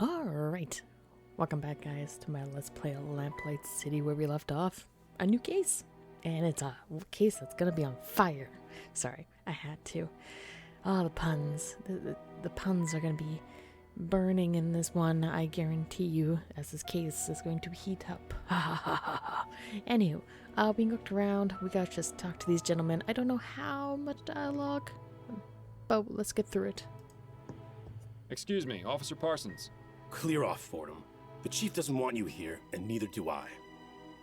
Alright, welcome back guys to my Let's Play Lamplight City where we left off. A new case, and it's a case that's gonna be on fire. Sorry, I had to. Oh, the puns. The puns are gonna be burning in this one, I guarantee you, as this case is going to heat up. Ha ha ha ha ha. Anywho, we looked around, we gotta just talk to these gentlemen. I don't know how much dialogue, but let's get through it. Excuse me, Officer Parsons. Clear off, Fordham. The chief doesn't want you here, and neither do I.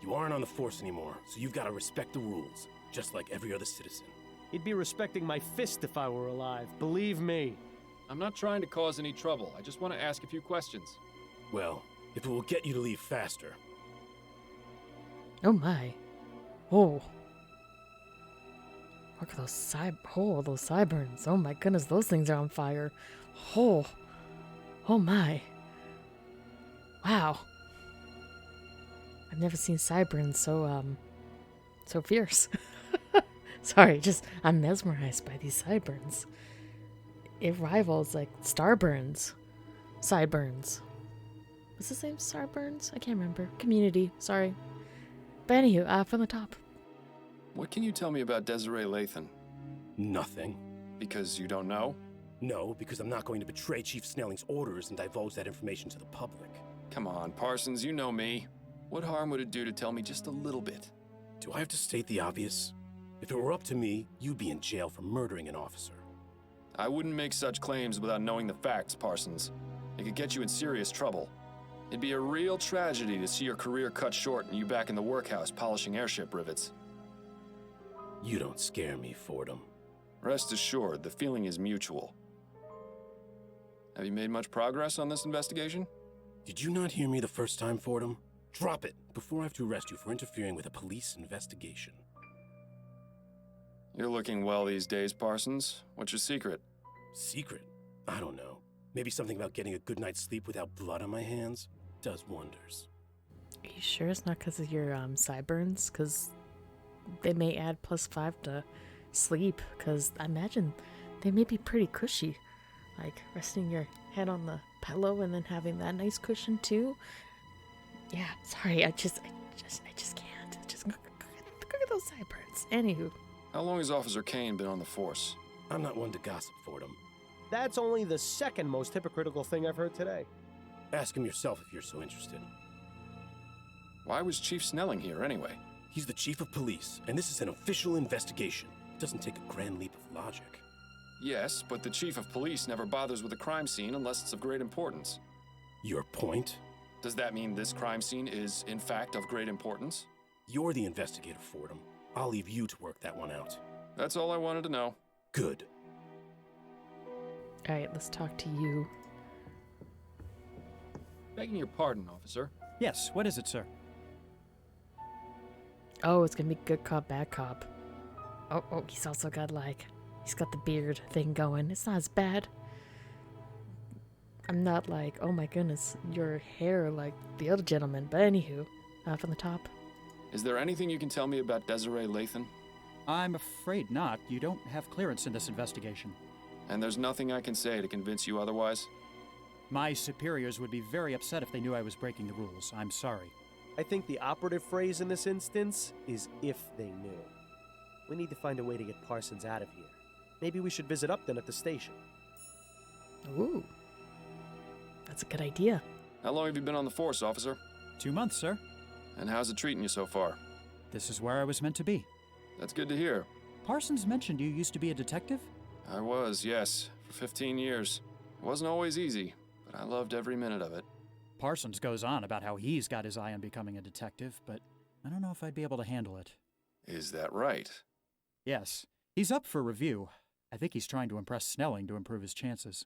You aren't on the force anymore, so you've got to respect the rules, just like every other citizen. He'd be respecting my fist if I were alive, believe me. I'm not trying to cause any trouble. I just want to ask a few questions. Well, if it will get you to leave faster. Oh my. Oh. Look at those those sideburns. Oh my goodness, those things are on fire. Oh. Oh my. Wow. I've never seen sideburns so fierce. Sorry, I'm mesmerized by these sideburns. It rivals like starburns. Sideburns. What's the same starburns? I can't remember. Community, sorry. But anywho, from the top. What can you tell me about Desiree Lathan? Nothing. Because you don't know? No, because I'm not going to betray Chief Snelling's orders and divulge that information to the public. Come on, Parsons, you know me. What harm would it do to tell me just a little bit? Do I have to state the obvious? If it were up to me, you'd be in jail for murdering an officer. I wouldn't make such claims without knowing the facts, Parsons. It could get you in serious trouble. It'd be a real tragedy to see your career cut short and you back in the workhouse polishing airship rivets. You don't scare me, Fordham. Rest assured, the feeling is mutual. Have you made much progress on this investigation? Did you not hear me the first time, Fordham? Drop it before I have to arrest you for interfering with a police investigation. You're looking well these days, Parsons. What's your secret? Secret? I don't know. Maybe something about getting a good night's sleep without blood on my hands does wonders. Are you sure it's not because of your sideburns? Because they may add +5 to sleep. Because I imagine they may be pretty cushy. Like resting your head on the pillow and then having that nice cushion too. Yeah, sorry, I just can't. Just look at those sideburns. Anywho. How long has Officer Kane been on the force? I'm not one to gossip, Fordham. That's only the second most hypocritical thing I've heard today. Ask him yourself if you're so interested. Why was Chief Snelling here anyway? He's the chief of police, and this is an official investigation. It doesn't take a grand leap of logic. Yes, but the chief of police never bothers with a crime scene unless it's of great importance. Your point? Does that mean this crime scene is, in fact, of great importance? You're the investigator, Fordham. I'll leave you to work that one out. That's all I wanted to know. Good. Alright, let's talk to you. Begging your pardon, officer. Yes, what is it, sir? Oh, it's gonna be good cop, bad cop. Oh, he's also got he's got the beard thing going. It's not as bad. I'm not like, oh my goodness, your hair like the other gentleman. But anywho, from the top. Is there anything you can tell me about Desiree Lathan? I'm afraid not. You don't have clearance in this investigation. And there's nothing I can say to convince you otherwise? My superiors would be very upset if they knew I was breaking the rules. I'm sorry. I think the operative phrase in this instance is if they knew. We need to find a way to get Parsons out of here. Maybe we should visit Upton at the station. Ooh. That's a good idea. How long have you been on the force, officer? 2 months, sir. And how's it treating you so far? This is where I was meant to be. That's good to hear. Parsons mentioned you used to be a detective? I was, yes, for 15 years. It wasn't always easy, but I loved every minute of it. Parsons goes on about how he's got his eye on becoming a detective, but I don't know if I'd be able to handle it. Is that right? Yes. He's up for review. I think he's trying to impress Snelling to improve his chances.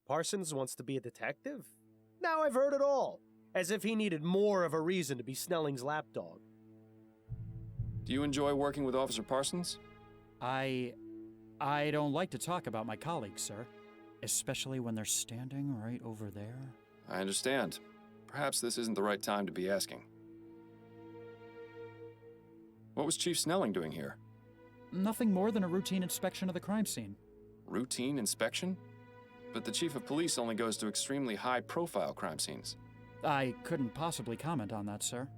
Parsons wants to be a detective? Now I've heard it all. As if he needed more of a reason to be Snelling's lapdog. Do you enjoy working with Officer Parsons? I don't like to talk about my colleagues, sir. Especially when they're standing right over there. I understand. Perhaps this isn't the right time to be asking. What was Chief Snelling doing here? Nothing more than a routine inspection of the crime scene. Routine inspection? but the chief of police only goes to extremely high-profile crime scenes. I couldn't possibly comment on that, sir.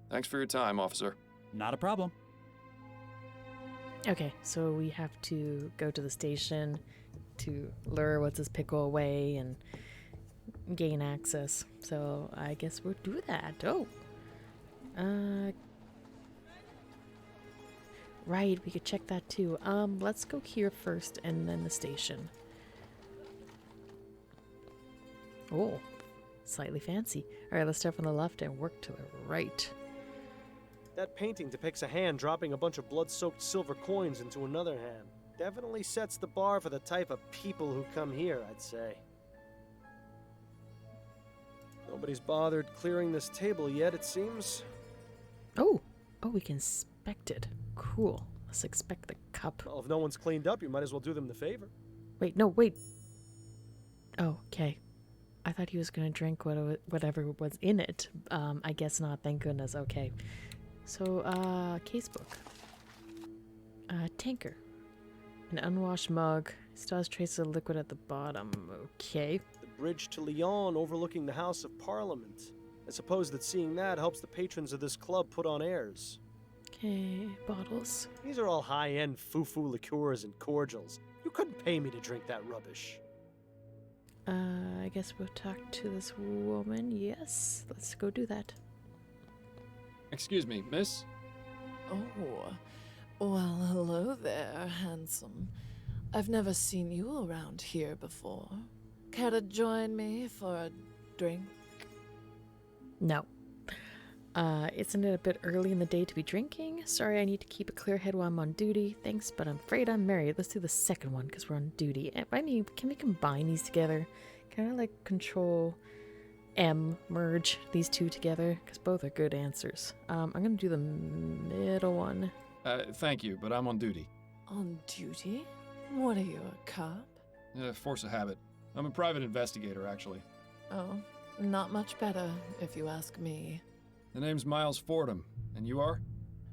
Thanks for your time, officer. Not a problem. Okay, so we have to go to the station to lure what's his pickle away and gain access. So I guess we'll do that. Oh. Right, we could check that too. Let's go here first and then the station. Oh, slightly fancy. Alright, let's start from the left and work to the right. That painting depicts a hand dropping a bunch of blood-soaked silver coins into another hand. Definitely sets the bar for the type of people who come here, I'd say. Nobody's bothered clearing this table yet, it seems. Oh, we can inspect it. Cool. Let's inspect the cup. Well, if no one's cleaned up, you might as well do them the favor. Wait, no, wait. Oh, okay. I thought he was gonna drink whatever was in it. I guess not. Thank goodness. Okay. So, casebook. Tanker. An unwashed mug. Still has traces of liquid at the bottom. Okay. The bridge to Lyon overlooking the House of Parliament. I suppose that seeing that helps the patrons of this club put on airs. Okay, bottles. These are all high-end foo-foo liqueurs and cordials. You couldn't pay me to drink that rubbish. I guess we'll talk to this woman. Yes, let's go do that. Excuse me, miss? Oh, well, hello there, handsome. I've never seen you around here before. Care to join me for a drink? No. Isn't it a bit early in the day to be drinking? Sorry, I need to keep a clear head while I'm on duty. Thanks, but I'm afraid I'm married. Let's do the second one because we're on duty. Can we combine these together? Can I, like, control M, merge these two together? Because both are good answers. I'm going to do the middle one. Thank you, but I'm on duty. On duty? What are you, a cop? Force of habit. I'm a private investigator, actually. Oh, not much better, if you ask me. The name's Miles Fordham, and you are?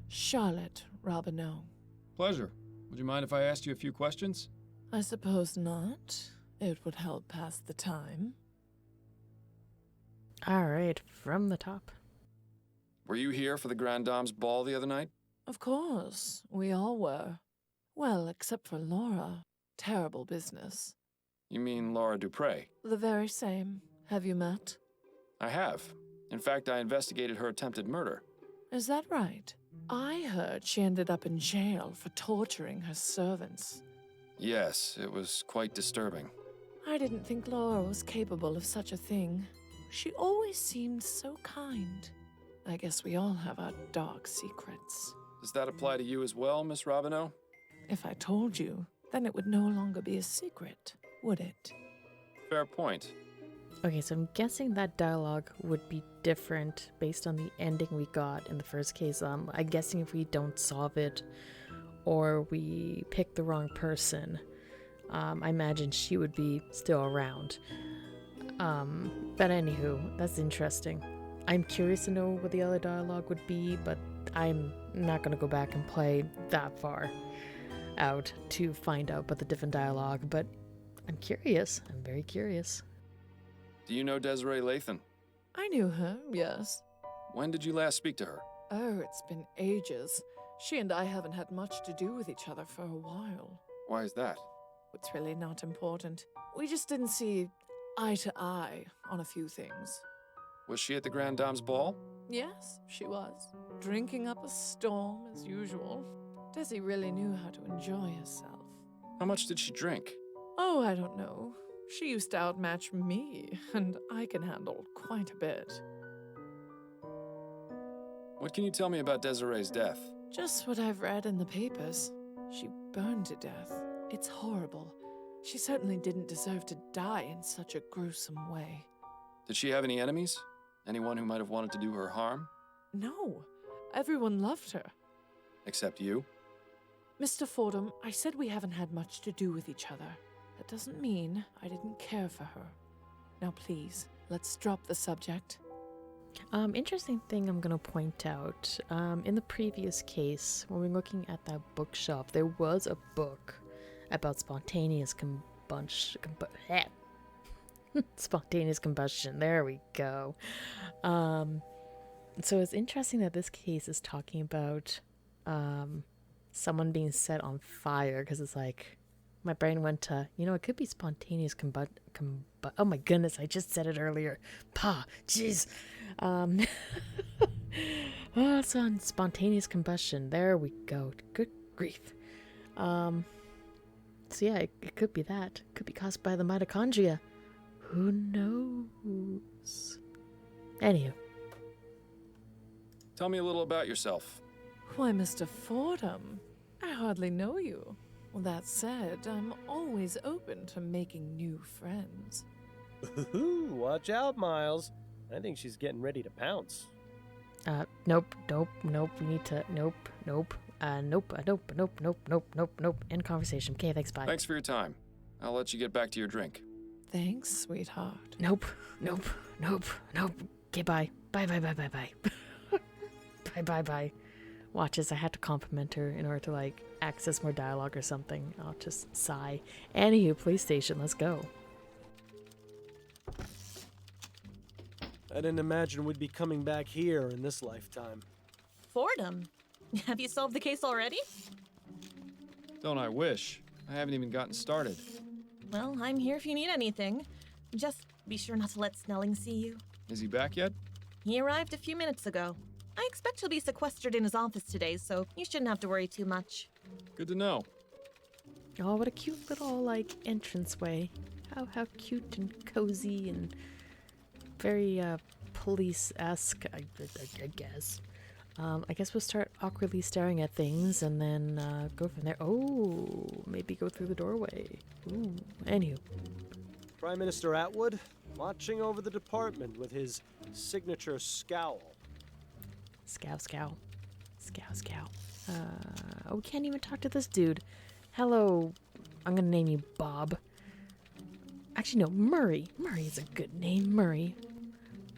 Charlotte Robineau. Pleasure. Would you mind if I asked you a few questions? I suppose not. It would help pass the time. Alright, from the top. Were you here for the Grand Dame's ball the other night? Of course, we all were. Well, except for Laura. Terrible business. You mean Laura Dupre? The very same. Have you met? I have. In fact, I investigated her attempted murder. Is that right? I heard she ended up in jail for torturing her servants. Yes, it was quite disturbing. I didn't think Laura was capable of such a thing. She always seemed so kind. I guess we all have our dark secrets. Does that apply to you as well, Miss Robineau? If I told you, then it would no longer be a secret, would it? Fair point. Okay, so I'm guessing that dialogue would be different based on the ending we got in the first case. I'm guessing if we don't solve it or we pick the wrong person, I imagine she would be still around. But anywho, that's interesting. I'm curious to know what the other dialogue would be, but I'm not going to go back and play that far out to find out about the different dialogue, but I'm curious. I'm very curious. Do you know Desiree Lathan? I knew her, yes. When did you last speak to her? Oh, it's been ages. She and I haven't had much to do with each other for a while. Why is that? It's really not important. We just didn't see eye to eye on a few things. Was she at the Grand Dame's ball? Yes, she was. Drinking up a storm, as usual. Desi really knew how to enjoy herself. How much did she drink? Oh, I don't know. She used to outmatch me, and I can handle quite a bit. What can you tell me about Desiree's death? Just what I've read in the papers. She burned to death. It's horrible. She certainly didn't deserve to die in such a gruesome way. Did she have any enemies? Anyone who might have wanted to do her harm? No. Everyone loved her. Except you? Mr. Fordham, I said we haven't had much to do with each other. That doesn't mean I didn't care for her. Now please, let's drop the subject. Interesting thing I'm going to point out. In the previous case, when we're looking at that bookshelf, there was a book about spontaneous Spontaneous combustion. There we go. So it's interesting that this case is talking about someone being set on fire, because it's like my brain went to, it could be spontaneous oh my goodness, I just said it earlier. Jeez. Oh, it's on spontaneous combustion. There we go. Good grief. So yeah, it could be that. It could be caused by the mitochondria. Who knows? Anywho. Tell me a little about yourself. Why, Mr. Fordham, I hardly know you. Well, that said, I'm always open to making new friends. Watch out, Miles. I think she's getting ready to pounce. Nope. We need to, nope. Nope. End conversation. Okay, thanks, bye. Thanks for your time. I'll let you get back to your drink. Thanks, sweetheart. Nope. Okay, bye. Bye. Bye. Watch as I had to compliment her in order to, access more dialogue or something. I'll just sigh. Anywho, police station, let's go. I didn't imagine we'd be coming back here in this lifetime. Fordham, have you solved the case already? Don't I wish? I haven't even gotten started. Well, I'm here if you need anything. Just be sure not to let Snelling see you. Is he back yet? He arrived a few minutes ago. I expect he'll be sequestered in his office today, so you shouldn't have to worry too much. Good to know. Oh, what a cute little, entranceway. How cute and cozy and very, police-esque, I guess. I guess we'll start awkwardly staring at things and then, go from there. Oh, maybe go through the doorway. Ooh, anywho. Prime Minister Atwood, watching over the department with his signature scowl. Scow. We can't even talk to this dude. Hello, I'm gonna name you Bob. Actually, no, Murray. Murray is a good name, Murray.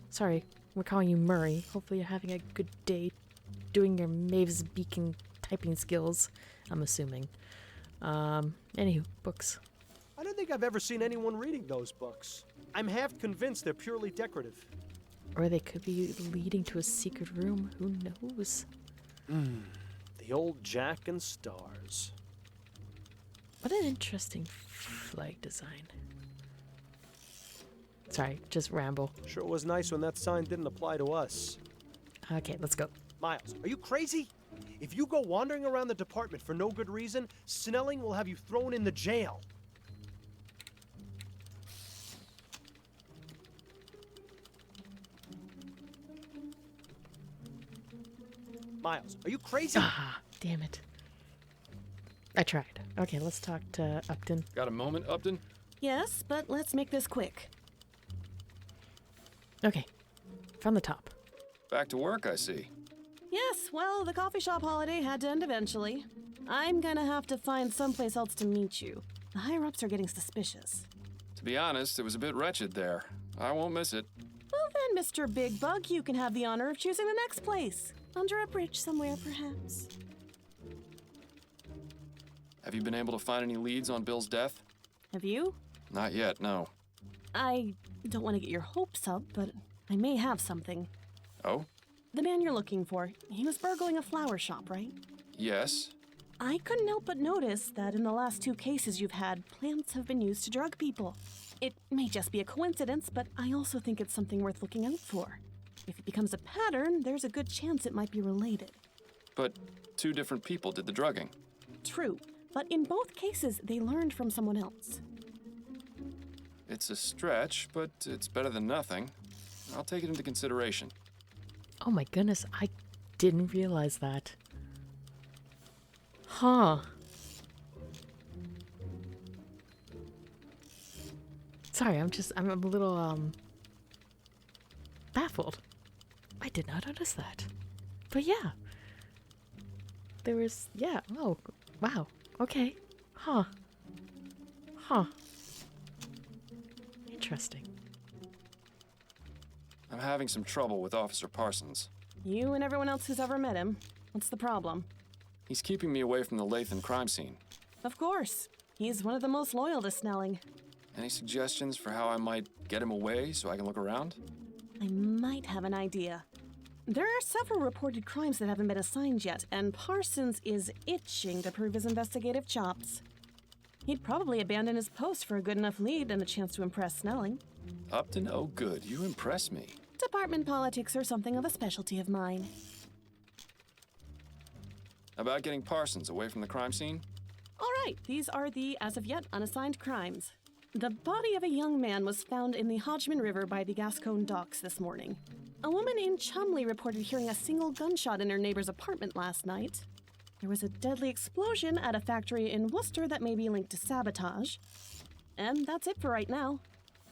Sorry, we're calling you Murray. Hopefully you're having a good day doing your Maves Beacon typing skills, I'm assuming. Anywho, books. I don't think I've ever seen anyone reading those books. I'm half convinced they're purely decorative. Or they could be leading to a secret room. Who knows? The old Jack and Stars. What an interesting flag design. Sorry, just ramble. Sure was nice when that sign didn't apply to us. Okay, let's go. Miles, are you crazy? If you go wandering around the department for no good reason, Snelling will have you thrown in the jail. Miles, are you crazy? Damn it. I tried. Okay, let's talk to Upton. Got a moment, Upton? Yes, but let's make this quick. Okay, from the top. Back to work, I see. Yes, well, the coffee shop holiday had to end eventually. I'm gonna have to find someplace else to meet you. The higher-ups are getting suspicious. To be honest, it was a bit wretched there. I won't miss it. Well then, Mr. Big Bug, you can have the honor of choosing the next place. Under a bridge somewhere, perhaps. Have you been able to find any leads on Bill's death? Have you? Not yet, no. I don't want to get your hopes up, but I may have something. Oh? The man you're looking for, he was burgling a flower shop, right? Yes. I couldn't help but notice that in the last 2 cases you've had, plants have been used to drug people. It may just be a coincidence, but I also think it's something worth looking out for. If it becomes a pattern, there's a good chance it might be related. But 2 different people did the drugging. True, but in both cases, they learned from someone else. It's a stretch, but it's better than nothing. I'll take it into consideration. Oh my goodness, I didn't realize that. Huh. Sorry, I'm a little, baffled. I did not notice that. But yeah. There was, yeah, oh, wow, okay. Huh. Interesting. I'm having some trouble with Officer Parsons. You and everyone else who's ever met him. What's the problem? He's keeping me away from the Lathan crime scene. Of course. He's one of the most loyal to Snelling. Any suggestions for how I might get him away so I can look around? I might have an idea. There are several reported crimes that haven't been assigned yet, and Parsons is itching to prove his investigative chops. He'd probably abandon his post for a good enough lead and a chance to impress Snelling. Upton, oh good, you impress me. Department politics are something of a specialty of mine. About getting Parsons away from the crime scene? All right, these are the, as of yet, unassigned crimes. The body of a young man was found in the Hodgman River by the Gascon docks this morning. A woman in Chumley reported hearing a single gunshot in her neighbor's apartment last night. There was a deadly explosion at a factory in Worcester that may be linked to sabotage. And that's it for right now.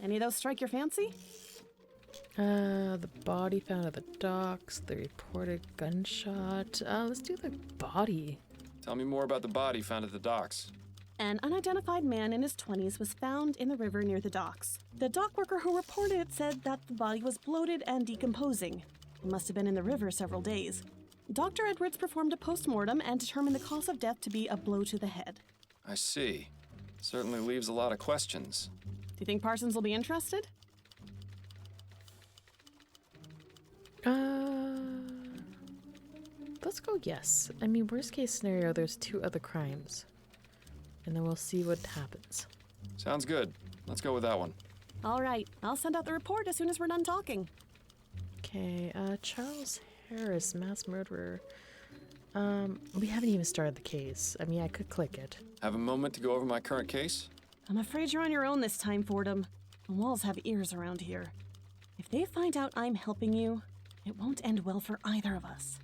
Any of those strike your fancy? The body found at the docks, the reported gunshot. Let's do the body. Tell me more about the body found at the docks. An unidentified man in his 20s was found in the river near the docks. The dock worker who reported it said that the body was bloated and decomposing. It must have been in the river several days. Dr. Edwards performed a post-mortem and determined the cause of death to be a blow to the head. I see. Certainly leaves a lot of questions. Do you think Parsons will be interested? Let's go yes. I mean, worst case scenario, there's 2 other crimes. And then we'll see what happens. Sounds good. Let's go with that one. All right, I'll send out the report as soon as we're done talking. Okay, Charles Harris, mass murderer. We haven't even started the case. I mean, I could click it. Have a moment to go over my current case? I'm afraid you're on your own this time, Fordham. The walls have ears around here. If they find out I'm helping you, it won't end well for either of us.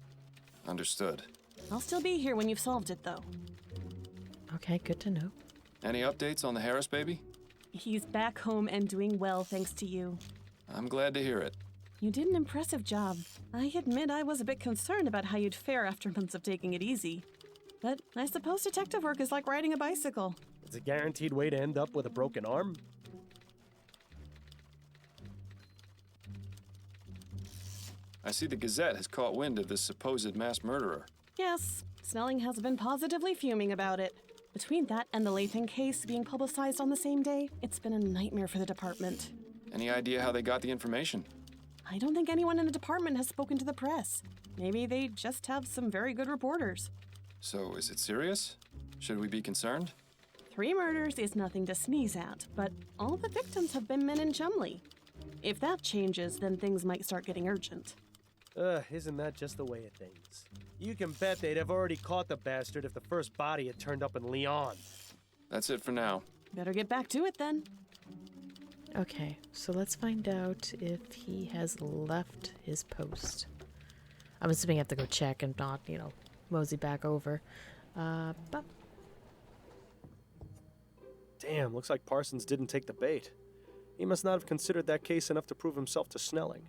Understood. I'll still be here when you've solved it, though. Okay, good to know. Any updates on the Harris baby? He's back home and doing well thanks to you. I'm glad to hear it. You did an impressive job. I admit I was a bit concerned about how you'd fare after months of taking it easy. But I suppose detective work is like riding a bicycle. It's a guaranteed way to end up with a broken arm. I see the Gazette has caught wind of this supposed mass murderer. Yes, Snelling has been positively fuming about it. Between that and the Lathan case being publicized on the same day, it's been a nightmare for the department. Any idea how they got the information? I don't think anyone in the department has spoken to the press. Maybe they just have some very good reporters. So, is it serious? Should we be concerned? 3 murders is nothing to sneeze at, but all the victims have been men in Chumley. If that changes, then things might start getting urgent. Isn't that just the way of things? You can bet they'd have already caught the bastard if the first body had turned up in Lyon. That's it for now. Better get back to it then. Okay, so let's find out if he has left his post. I'm assuming I have to go check and not, mosey back over. But Damn, looks like Parsons didn't take the bait. He must not have considered that case enough to prove himself to Snelling.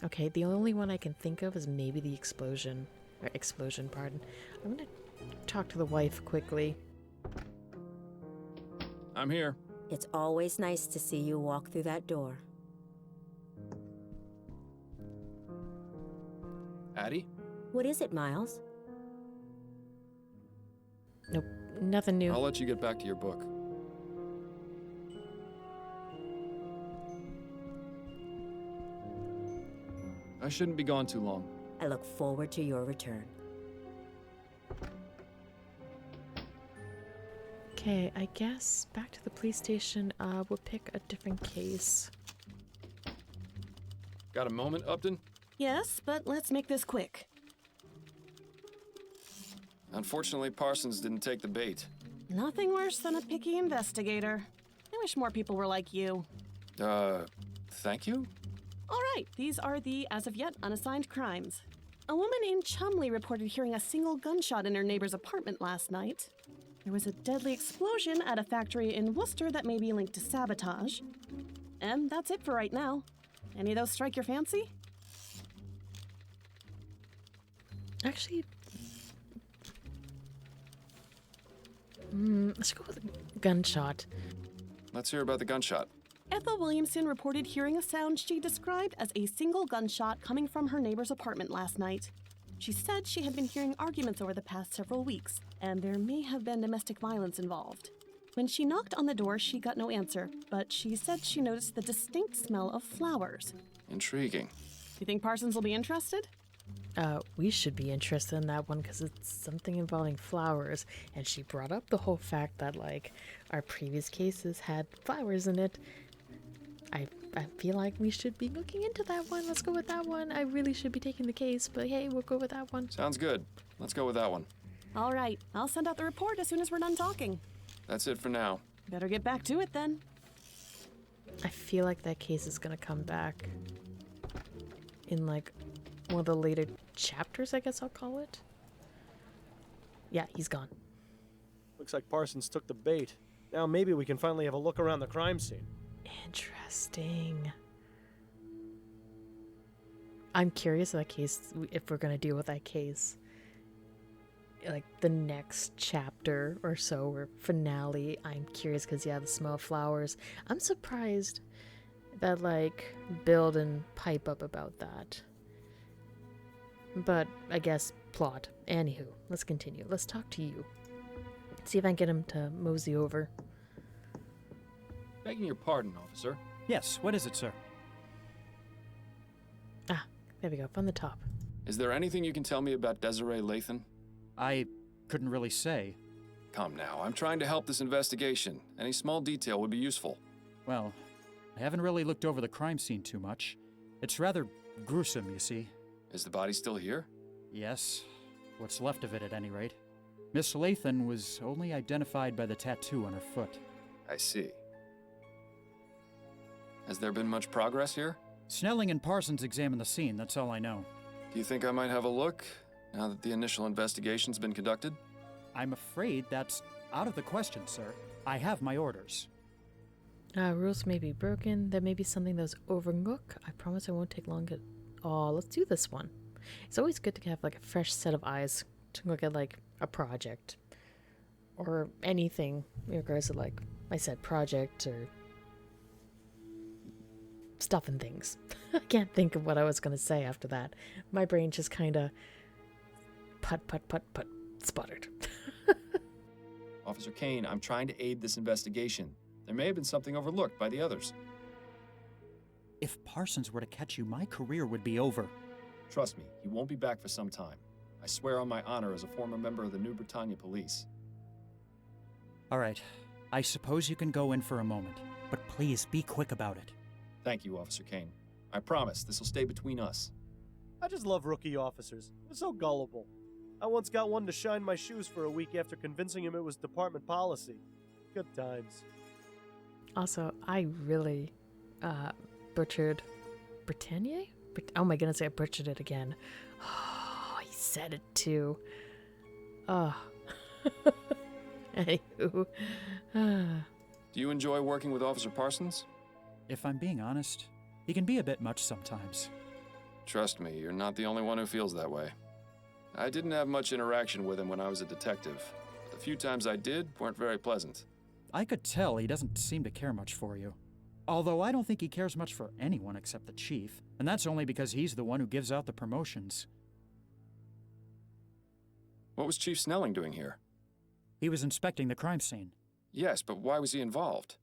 Okay, the only one I can think of is maybe the explosion. Pardon. I'm gonna talk to the wife quickly. I'm here. It's always nice to see you walk through that door. Addie? What is it, Miles? Nope, nothing new. I'll let you get back to your book. I shouldn't be gone too long. I look forward to your return. Okay, I guess back to the police station. We'll pick a different case. Got a moment, Upton? Yes, but let's make this quick. Unfortunately, Parsons didn't take the bait. Nothing worse than a picky investigator. I wish more people were like you. Thank you? All right, these are the, as of yet, unassigned crimes. A woman in Chumley reported hearing a single gunshot in her neighbor's apartment last night. There was a deadly explosion at a factory in Worcester that may be linked to sabotage. And that's it for right now. Any of those strike your fancy? Actually, let's go with a gunshot. Let's hear about the gunshot. Ethel Williamson reported hearing a sound she described as a single gunshot coming from her neighbor's apartment last night. She said she had been hearing arguments over the past several weeks, and there may have been domestic violence involved. When she knocked on the door, she got no answer, but she said she noticed the distinct smell of flowers. Intriguing. Do you think Parsons will be interested? We should be interested in that one because it's something involving flowers. And she brought up the whole fact that, like, our previous cases had flowers in it. I feel like we should be looking into that one. Let's go with that one. I really should be taking the case, but hey, we'll go with that one. Sounds good. Let's go with that one. All right, I'll send out the report as soon as we're done talking. That's it for now. Better get back to it then. I feel like that case is gonna come back in, like, one of the later chapters, I guess I'll call it. Yeah, he's gone. Looks like Parsons took the bait. Now maybe we can finally have a look around the crime scene. Interesting. I'm curious of that case, if we're gonna deal with that case. Like, the next chapter or so, or finale. I'm curious because, yeah, the smell of flowers. I'm surprised that, like, Bill didn't pipe up about that. But, I guess, plot. Anywho, let's continue. Let's talk to you. See if I can get him to mosey over. Begging your pardon, officer. Yes, what is it, sir? Ah, there we go, from the top. Is there anything you can tell me about Desiree Lathan? I couldn't really say. Come now, I'm trying to help this investigation. Any small detail would be useful. Well, I haven't really looked over the crime scene too much. It's rather gruesome, you see. Is the body still here? Yes, what's left of it at any rate. Miss Lathan was only identified by the tattoo on her foot. I see. Has there been much progress here? Snelling and Parsons examined the scene, that's all I know. Do you think I might have a look, now that the initial investigation's been conducted? I'm afraid that's out of the question, sir. I have my orders. Rules may be broken. There may be something that was overlooked. I promise I won't take long at all. Let's do this one. It's always good to have, like, a fresh set of eyes to look at, like, a project. Or anything in regards to, like, I said, project or stuff and things. I can't think of what I was going to say after that. My brain just kind of put, sputtered. Officer Kane, I'm trying to aid this investigation. There may have been something overlooked by the others. If Parsons were to catch you, my career would be over. Trust me, he won't be back for some time. I swear on my honor as a former member of the New Britannia Police. All right, I suppose you can go in for a moment, but please be quick about it. Thank you, Officer Kane. I promise this will stay between us. I just love rookie officers. They're so gullible. I once got one to shine my shoes for a week after convincing him it was department policy. Good times. Also, I really butchered Britannia? Oh my goodness, I butchered it again. Oh, he said it too. Oh. Anywho. Do you enjoy working with Officer Parsons? If I'm being honest, he can be a bit much sometimes. Trust me, you're not the only one who feels that way. I didn't have much interaction with him when I was a detective. The few times I did weren't very pleasant. I could tell he doesn't seem to care much for you. Although I don't think he cares much for anyone except the chief, and that's only because he's the one who gives out the promotions. What was Chief Snelling doing here? He was inspecting the crime scene. Yes, but why was he involved?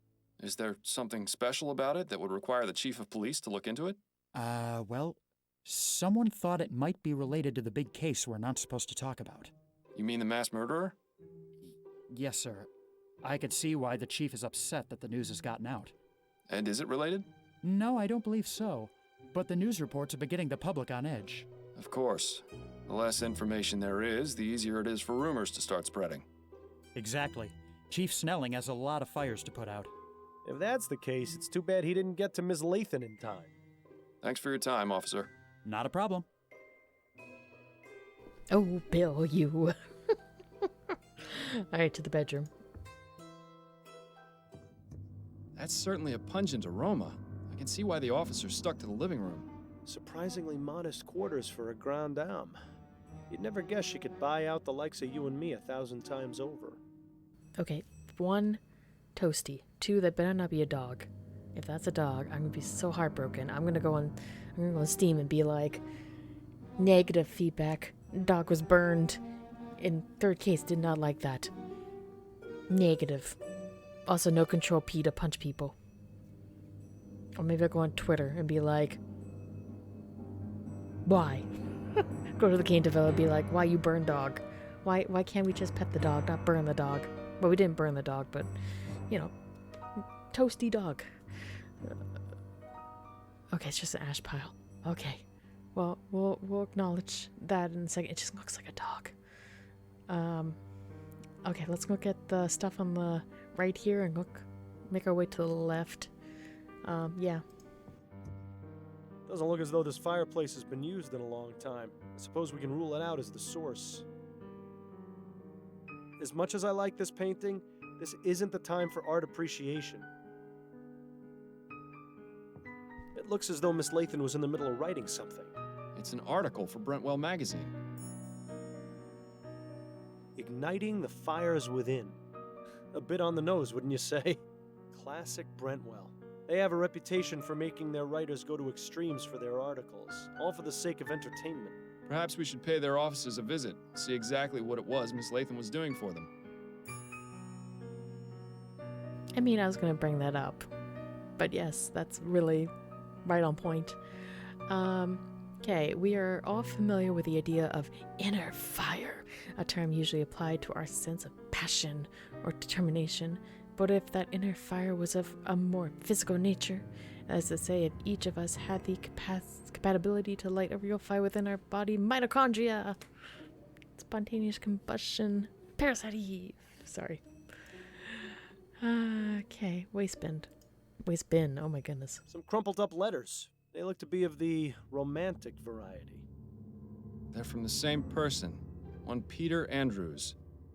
Is there something special about it that would require the chief of police to look into it? Well, someone thought it might be related to the big case we're not supposed to talk about. You mean the mass murderer? Yes, sir. I could see why the chief is upset that the news has gotten out. And is it related? No, I don't believe so. But the news reports have been getting the public on edge. Of course. The less information there is, the easier it is for rumors to start spreading. Exactly. Chief Snelling has a lot of fires to put out. If that's the case, it's too bad he didn't get to Miss Lathan in time. Thanks for your time, officer. Not a problem. Oh, Bill, you. Alright, to the bedroom. That's certainly a pungent aroma. I can see why the officer stuck to the living room. Surprisingly modest quarters for a grande dame. You'd never guess she could buy out the likes of you and me 1,000 times over. Okay, 1, toasty. 2, that better not be a dog. If that's a dog, I'm gonna be so heartbroken. I'm gonna go on Steam and be like, negative feedback. Dog was burned. In third case, did not like that. Negative. Also, no control P to punch people. Or maybe I'll go on Twitter and be like, why? Go to the game developer and be like, why you burn dog? Why can't we just pet the dog, not burn the dog? Well, we didn't burn the dog, but, you know, toasty dog. Okay, it's just an ash pile. Okay. Well, we'll acknowledge that in a second. It just looks like a dog. Okay, let's look at the stuff on the right here and make our way to the left. Yeah. Doesn't look as though this fireplace has been used in a long time. I suppose we can rule it out as the source. As much as I like this painting, this isn't the time for art appreciation. It looks as though Miss Lathan was in the middle of writing something. It's an article for Brentwell magazine. Igniting the fires within. A bit on the nose, wouldn't you say? Classic Brentwell. They have a reputation for making their writers go to extremes for their articles, all for the sake of entertainment. Perhaps we should pay their offices a visit, see exactly what it was Miss Lathan was doing for them. I mean, I was going to bring that up. But yes, that's really right on point. Okay, we are all familiar with the idea of inner fire, a term usually applied to our sense of passion or determination. But if that inner fire was of a more physical nature, as to say, if each of us had the compatibility to light a real fire within our body, mitochondria, spontaneous combustion, parasite Eve. Sorry. Okay, waistband. Waistbin, oh my goodness. Some crumpled up letters. They look to be of the romantic variety. They're from the same person, one Peter Andrews.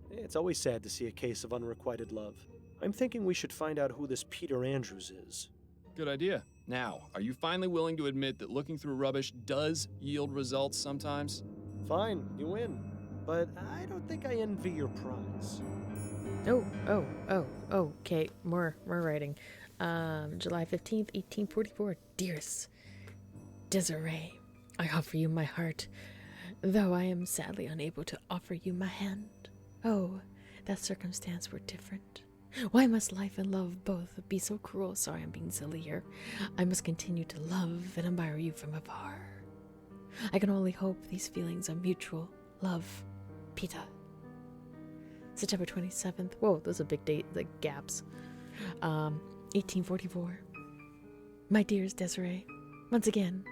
It's always sad to see a case of unrequited love. I'm thinking we should find out who this Peter Andrews is. Good idea. Now, are you finally willing to admit that looking through rubbish does yield results sometimes? Fine, you win. But I don't think I envy your prize. Okay, more writing. July 15th, 1844. Dearest Desiree, I offer you my heart, though I am sadly unable to offer you my hand. Oh, that circumstance were different. Why must life and love both be so cruel? Sorry, I'm being silly here. I must continue to love and admire you from afar. I can only hope these feelings are mutual. Love, Peter. September 27th. Whoa, those are big date, like gaps. 1844. My dearest Desiree, once again,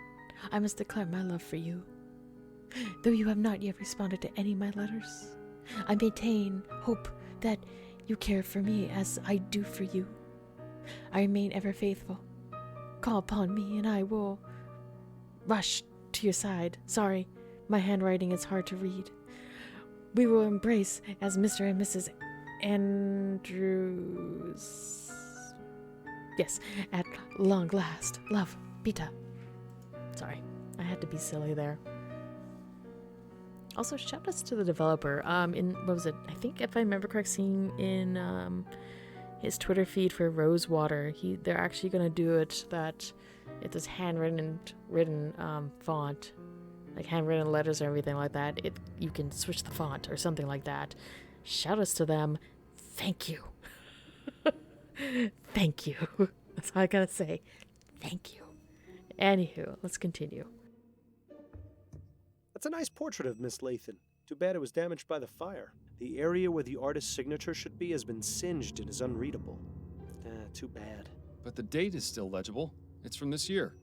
I must declare my love for you. Though you have not yet responded to any of my letters, I maintain hope that you care for me as I do for you. I remain ever faithful. Call upon me and I will rush to your side. Sorry, my handwriting is hard to read. We will embrace as Mr. and Mrs. Andrews. Yes, at long last. Love, Peter. Sorry, I had to be silly there. Also, shout outs to the developer. What was it? I think if I remember correct, seeing in his Twitter feed for Rosewater, they're actually gonna do it that it's this handwritten font, like handwritten letters or everything like that. You can switch the font or something like that. Shout outs to them. Thank you. Thank you. That's all I gotta say. Thank you. Anywho, let's continue. That's a nice portrait of Miss Lathan. Too bad it was damaged by the fire. The area where the artist's signature should be has been singed and is unreadable. Too bad. But the date is still legible. It's from this year.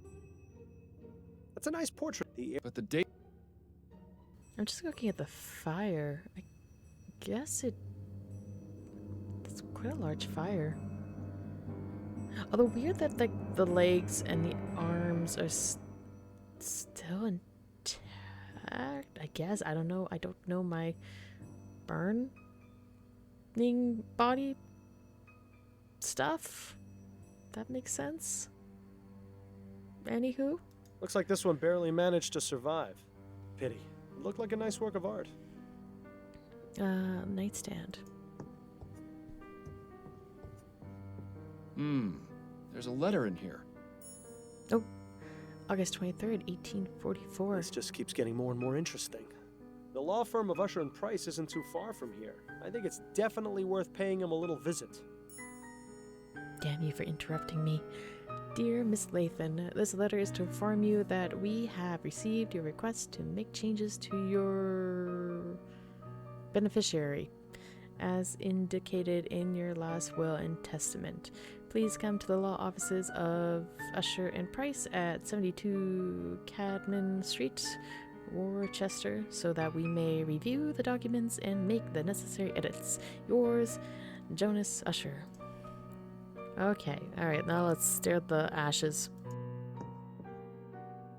That's a nice portrait. But the date... I'm just looking at the fire. I guess it's quite a large fire. Although weird that the legs and the arms are still intact, I guess. I don't know. I don't know my burning body stuff. That makes sense. Anywho. Looks like this one barely managed to survive. Pity. It looked like a nice work of art. Nightstand. There's a letter in here. Oh, August 23rd, 1844. This just keeps getting more and more interesting. The law firm of Usher and Price isn't too far from here. I think it's definitely worth paying him a little visit. Damn you for interrupting me. Dear Miss Lathan, this letter is to inform you that we have received your request to make changes to your beneficiary, as indicated in your last will and testament. Please come to the law offices of Usher and Price at 72 Cadman Street, Worcester, so that we may review the documents and make the necessary edits. Yours, Jonas Usher. Okay, alright, now let's stare at the ashes.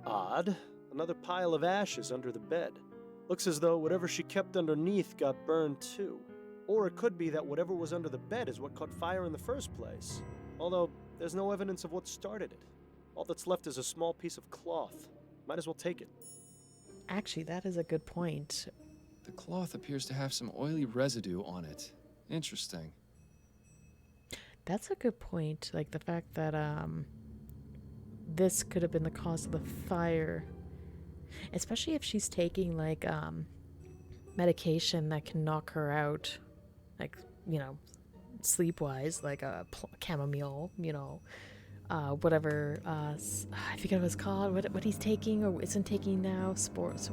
Odd. Another pile of ashes under the bed. Looks as though whatever she kept underneath got burned too. Or it could be that whatever was under the bed is what caught fire in the first place. Although, there's no evidence of what started it. All that's left is a small piece of cloth. Might as well take it. Actually, that is a good point. The cloth appears to have some oily residue on it. Interesting. That's a good point. Like the fact that this could have been the cause of the fire. Especially if she's taking like medication that can knock her out. Like, you know, sleep-wise, like a chamomile, you know, whatever, I forget what it's called, what he's taking or isn't taking now, sports,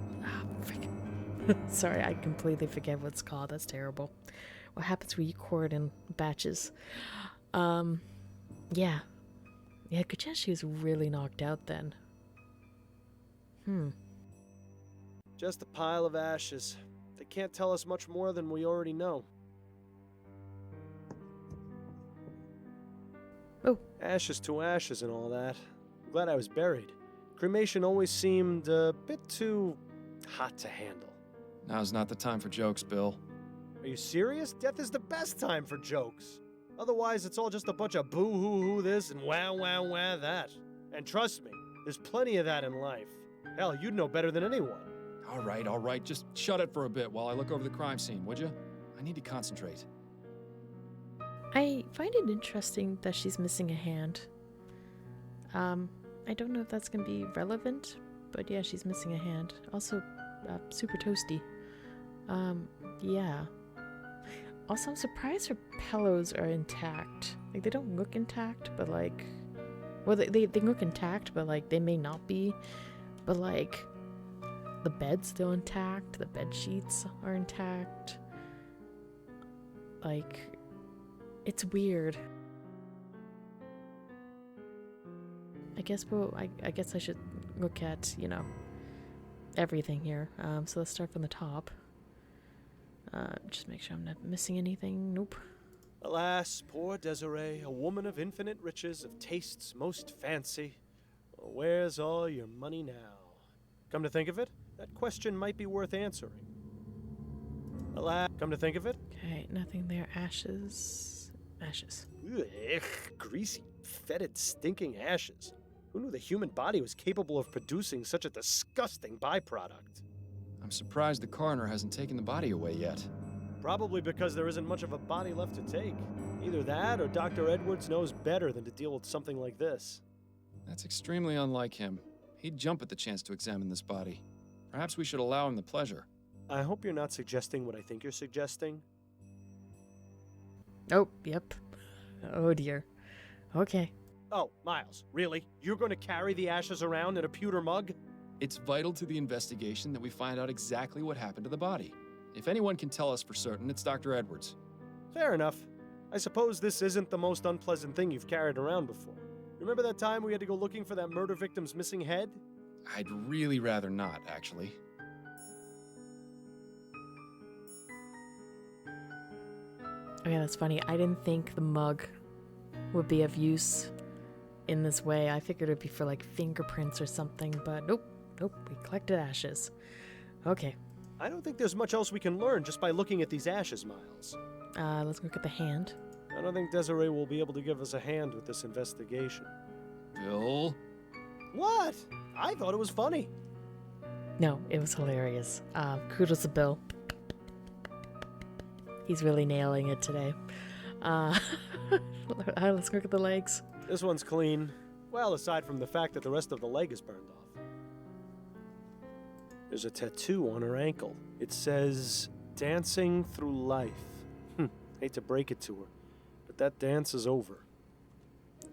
sorry, I completely forget what it's called, that's terrible. What happens when you record in batches? Yeah, good chance she was really knocked out then. Just a pile of ashes. They can't tell us much more than we already know. Oh. Ashes to ashes and all that. I'm glad I was buried. Cremation always seemed a bit too hot to handle. Now's not the time for jokes, Bill. Are you serious? Death is the best time for jokes. Otherwise, it's all just a bunch of boo-hoo-hoo this and wow that. And trust me, there's plenty of that in life. Hell, you'd know better than anyone. All right, just shut it for a bit while I look over the crime scene, would you? I need to concentrate. I find it interesting that she's missing a hand. I don't know if that's gonna be relevant, but yeah, she's missing a hand. Also, super toasty. Yeah. Also, I'm surprised her pillows are intact. Like, they don't look intact, but like... Well, they look intact, but like, they may not be. But like, the bed's still intact, the bed sheets are intact. Like... It's weird. I guess I should look at, you know, everything here. So let's start from the top. Just make sure I'm not missing anything. Nope. Alas, poor Desiree, a woman of infinite riches, of tastes most fancy. Where's all your money now? Come to think of it, that question might be worth answering. Alas, come to think of it. Okay, nothing there. Ashes. Ashes. Ugh, greasy, fetid, stinking ashes. Who knew the human body was capable of producing such a disgusting byproduct? I'm surprised the coroner hasn't taken the body away yet. Probably because there isn't much of a body left to take. Either that or Dr. Edwards knows better than to deal with something like this. That's extremely unlike him. He'd jump at the chance to examine this body. Perhaps we should allow him the pleasure. I hope you're not suggesting what I think you're suggesting. Oh, yep. Oh dear. Okay. Oh, Miles, really? You're going to carry the ashes around in a pewter mug? It's vital to the investigation that we find out exactly what happened to the body. If anyone can tell us for certain, it's Dr. Edwards. Fair enough. I suppose this isn't the most unpleasant thing you've carried around before. Remember that time we had to go looking for that murder victim's missing head? I'd really rather not, actually. Okay, that's funny. I didn't think the mug would be of use in this way. I figured it'd be for like fingerprints or something, but nope. We collected ashes. Okay. I don't think there's much else we can learn just by looking at these ashes, Miles. Let's look at the hand. I don't think Desiree will be able to give us a hand with this investigation. Bill? What? I thought it was funny. No, it was hilarious. Kudos to Bill. He's really nailing it today. Let's look at the legs. This one's clean. Well, aside from the fact that the rest of the leg is burned off. There's a tattoo on her ankle. It says, "Dancing through life." Hate to break it to her, but that dance is over.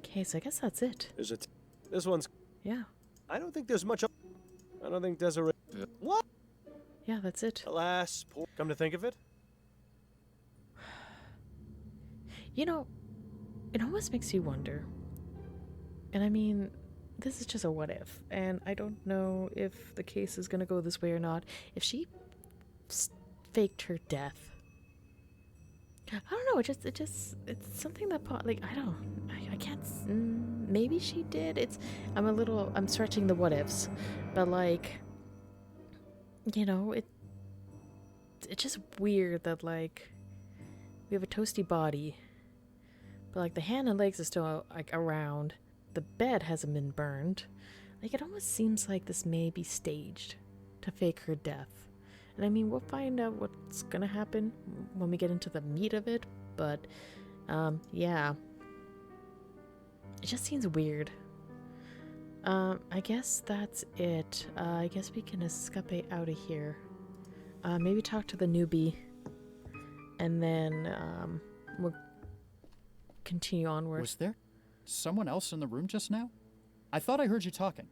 Okay, so I guess that's it. There's this one's... Yeah. I don't think there's much... I don't think Desiree... What? Yeah, that's it. Alas, come to think of it. You know, it almost makes you wonder. And I mean, this is just a what if. And I don't know if the case is going to go this way or not. If she faked her death. I don't know, it's something that, I can't, maybe she did. I'm stretching the what ifs. But like, you know, it's just weird that like, we have a toasty body. But like the hand and legs are still like around. The bed hasn't been burned. Like it almost seems like this may be staged to fake her death. And I mean, we'll find out what's gonna happen when we get into the meat of it, but, yeah. It just seems weird. I guess that's it. I guess we can escape out of here. Maybe talk to the newbie, and then, we'll continue onward. Was there someone else in the room just now? I thought I heard you talking.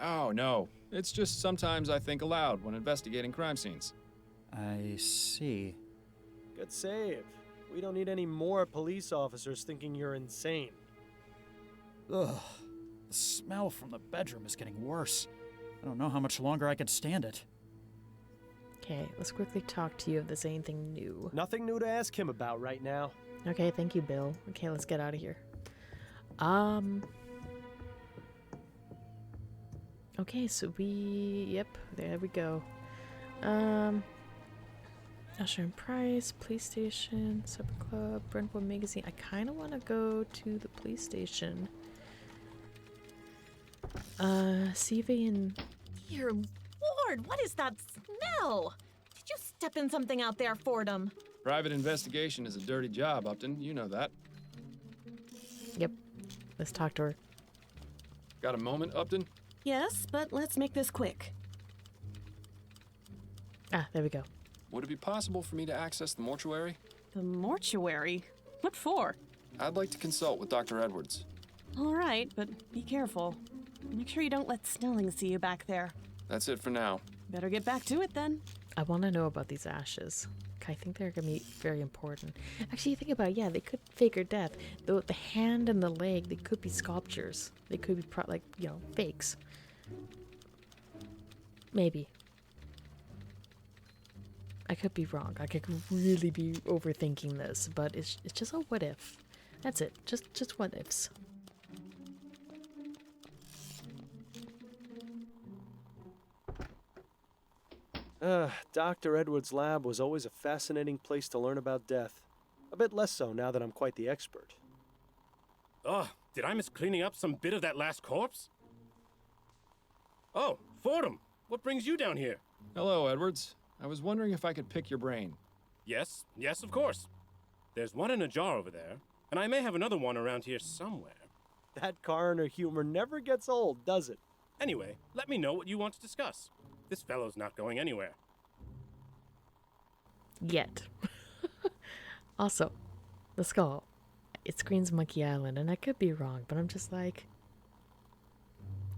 Oh, no. It's just sometimes I think aloud when investigating crime scenes. I see. Good save. We don't need any more police officers thinking you're insane. Ugh. The smell from the bedroom is getting worse. I don't know how much longer I can stand it. Okay, let's quickly talk to you if there's anything new. Nothing new to ask him about right now. Okay, thank you, Bill. Okay, let's get out of here. Okay, so yep, there we go. Usher and Price, police station, supper club, Brentwood magazine. I kind of want to go to the police station. See if they can... Dear Lord, what is that smell? Did you step in something out there, Fordham? Private investigation is a dirty job, Upton. You know that. Yep, let's talk to her. Got a moment, Upton? Yes, but let's make this quick. Ah, there we go. Would it be possible for me to access the mortuary? The mortuary? What for? I'd like to consult with Dr. Edwards. All right, but be careful. Make sure you don't let Snelling see you back there. That's it for now. Better get back to it then. I want to know about these ashes. I think they're going to be very important. Actually, think about it, yeah, they could fake her death. The hand and the leg, they could be sculptures. They could be, fakes. Maybe. I could be wrong. I could really be overthinking this, but it's just a what if. That's it. Just what ifs. Dr. Edwards' lab was always a fascinating place to learn about death. A bit less so now that I'm quite the expert. Oh, did I miss cleaning up some bit of that last corpse? Oh, Fordham, what brings you down here? Hello, Edwards. I was wondering if I could pick your brain. Yes, of course. There's one in a jar over there, and I may have another one around here somewhere. That coroner humor never gets old, does it? Anyway, let me know what you want to discuss. This fellow's not going anywhere. Yet. Also, the skull. It screams Monkey Island, and I could be wrong, but I'm just like...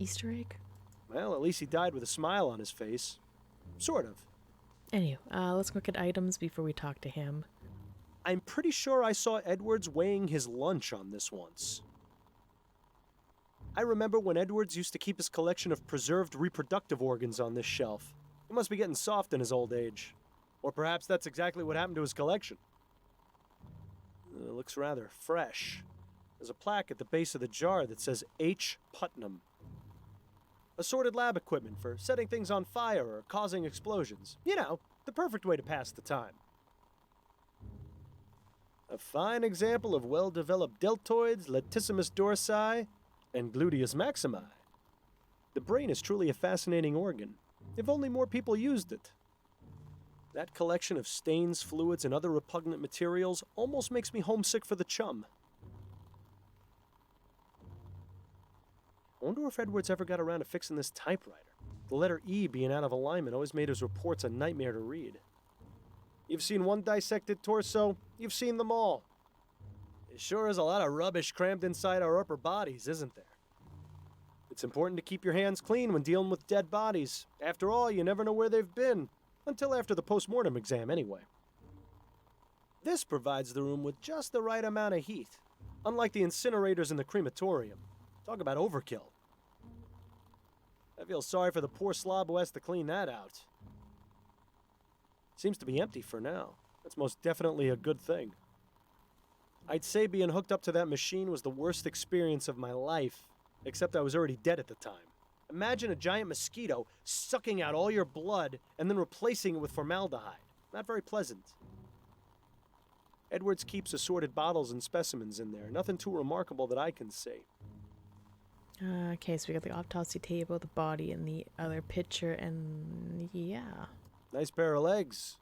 Easter egg? Well, at least he died with a smile on his face. Sort of. Anyway, let's look at items before we talk to him. I'm pretty sure I saw Edwards weighing his lunch on this once. I remember when Edwards used to keep his collection of preserved reproductive organs on this shelf. He must be getting soft in his old age. Or perhaps that's exactly what happened to his collection. It looks rather fresh. There's a plaque at the base of the jar that says H. Putnam. Assorted lab equipment for setting things on fire or causing explosions. You know, the perfect way to pass the time. A fine example of well-developed deltoids, latissimus dorsi, and gluteus maximi. The brain is truly a fascinating organ, if only more people used it. That collection of stains, fluids, and other repugnant materials almost makes me homesick for the chum. I wonder if Edwards ever got around to fixing this typewriter. The letter E being out of alignment always made his reports a nightmare to read. You've seen one dissected torso, you've seen them all. There sure is a lot of rubbish crammed inside our upper bodies, isn't there? It's important to keep your hands clean when dealing with dead bodies. After all, you never know where they've been. Until after the post-mortem exam, anyway. This provides the room with just the right amount of heat. Unlike the incinerators in the crematorium. Talk about overkill. I feel sorry for the poor slob who has to clean that out. Seems to be empty for now. That's most definitely a good thing. I'd say being hooked up to that machine was the worst experience of my life, except I was already dead at the time. Imagine a giant mosquito sucking out all your blood and then replacing it with formaldehyde. Not very pleasant. Edwards keeps assorted bottles and specimens in there. Nothing too remarkable that I can see. Okay, so we got the autopsy table, the body, and the other picture, and yeah. Nice pair of legs.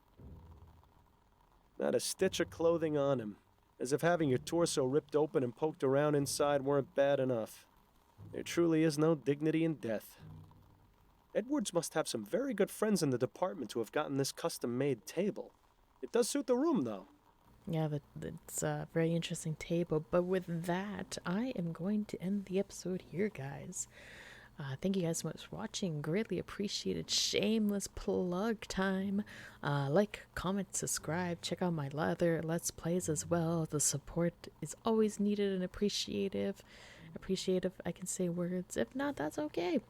Not a stitch of clothing on him. As if having your torso ripped open and poked around inside weren't bad enough. There truly is no dignity in death. Edwards must have some very good friends in the department who have gotten this custom-made table. It does suit the room, though. Yeah, it's a very interesting table. But with that, I am going to end the episode here, guys. Thank you guys so much for watching. Greatly appreciated. Shameless plug time. Like, comment, subscribe. Check out my other Let's Plays as well. The support is always needed and appreciative. I can say words. If not, that's okay.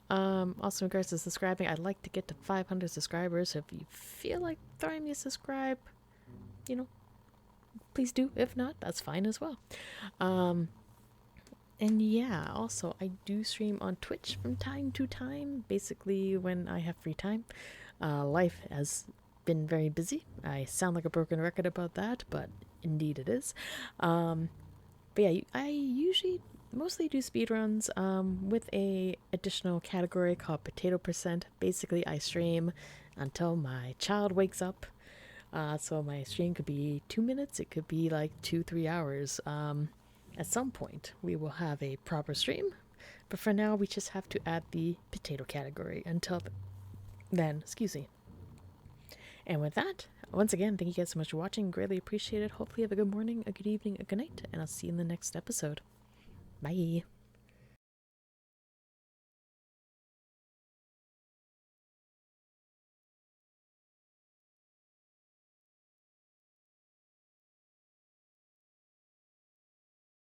Also in regards to subscribing, I'd like to get to 500 subscribers. So if you feel like throwing me a subscribe, you know, please do. If not, that's fine as well. And yeah, also I do stream on Twitch from time to time, basically when I have free time. Life has been very busy. I sound like a broken record about that, but indeed it is. But yeah, I usually mostly do speedruns with a additional category called Potato Percent. Basically, I stream until my child wakes up. So my stream could be 2 minutes, it could be like 2-3 hours. At some point, we will have a proper stream. But for now, we just have to add the potato category until then. Excuse me. And with that, once again, thank you guys so much for watching. Greatly appreciate it. Hopefully you have a good morning, a good evening, a good night, and I'll see you in the next episode. Bye.